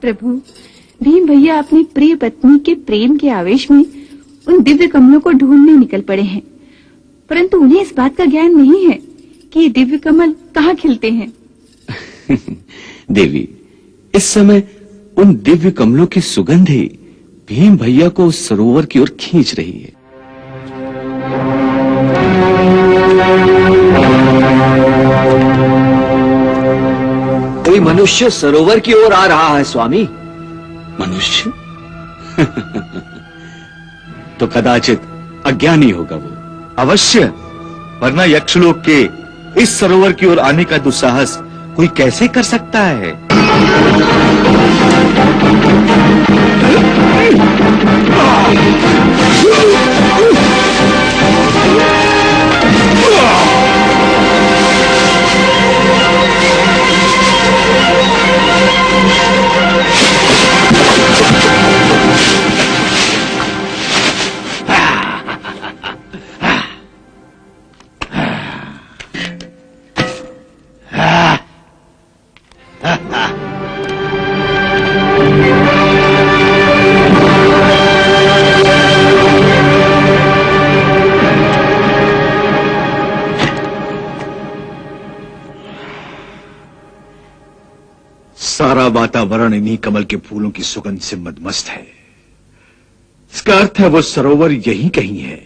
प्रभु, भीम भैया अपनी प्रिय पत्नी के प्रेम के आवेश में उन दिव्य कमलों को ढूंढने निकल पड़े हैं, परंतु उन्हें इस बात का ज्ञान नहीं है कि ये दिव्य कमल कहाँ खिलते हैं। देवी, इस समय उन दिव्य कमलों की सुगंध ही भीम भैया को उस सरोवर की ओर खींच रही है। कोई मनुष्य सरोवर की ओर आ रहा है स्वामी। मनुष्य? तो कदाचित अज्ञानी होगा वो। अवश्य, वरना यक्षलोक के इस सरोवर की ओर आने का दुस्साहस कोई कैसे कर सकता है? सारा वातावरण इन्हीं कमल के फूलों की सुगंध से मदमस्त है। इसका अर्थ है वो सरोवर यहीं कहीं है।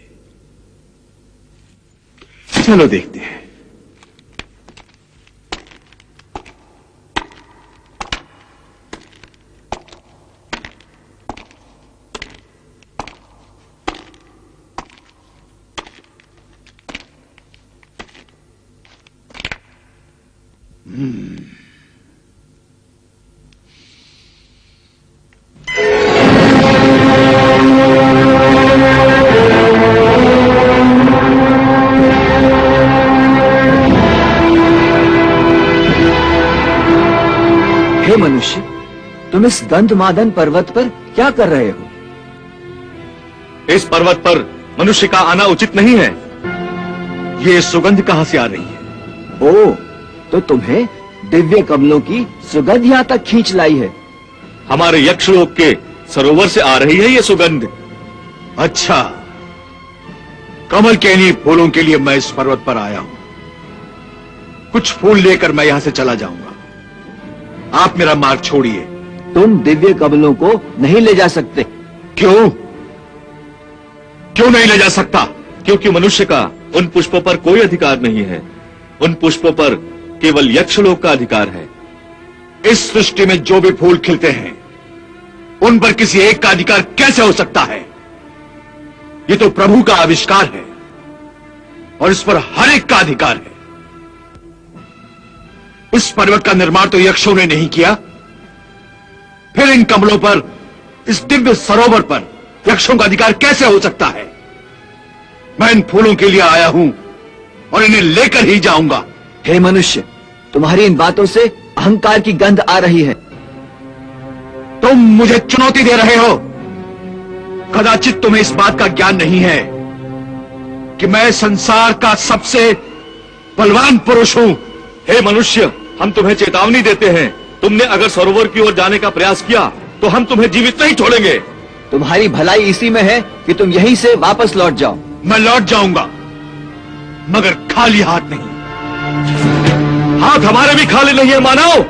चलो देखते हैं। हे मनुष्य, तुम इस गंधमादन पर्वत पर क्या कर रहे हो? इस पर्वत पर मनुष्य का आना उचित नहीं है। ये सुगंध कहां से आ रही है? ओ, तो तुम्हें दिव्य कमलों की सुगंध यहाँ तक खींच लाई है। हमारे यक्षलोक के सरोवर से आ रही है ये सुगंध। अच्छा, कमल के इन्हीं फूलों के लिए मैं इस पर्वत पर आया हूं। कुछ फूल लेकर मैं यहां से चला जाऊंगा। आप मेरा मार्ग छोड़िए। तुम दिव्य कमलों को नहीं ले जा सकते। क्यों? क्यों नहीं ले जा सकता? क्योंकि मनुष्य का उन पुष्पों पर कोई अधिकार नहीं है। उन पुष्पों पर केवल यक्षलोक का अधिकार है। इस सृष्टि में जो भी फूल खिलते हैं, उन पर किसी एक का अधिकार कैसे हो सकता है? ये तो प्रभु का आविष्कार है और इस पर हर एक का अधिकार है। इस पर्वत का निर्माण तो यक्षों ने नहीं किया, फिर इन कमलों पर, इस दिव्य सरोवर पर यक्षों का अधिकार कैसे हो सकता है? मैं इन फूलों के लिए आया हूं और इन्हें लेकर ही जाऊंगा। हे मनुष्य, तुम्हारी इन बातों से अहंकार की गंध आ रही है। तुम मुझे चुनौती दे रहे हो। कदाचित तुम्हें इस बात का ज्ञान नहीं है कि मैं संसार का सबसे बलवान पुरुष हूं। हे मनुष्य, हम तुम्हें चेतावनी देते हैं। तुमने अगर सरोवर की ओर जाने का प्रयास किया तो हम तुम्हें जीवित नहीं छोड़ेंगे। तुम्हारी भलाई इसी में है कि तुम यहीं से वापस लौट जाओ। मैं लौट जाऊंगा, मगर खाली हाथ नहीं। हाथ हमारे भी खाली नहीं है मानव।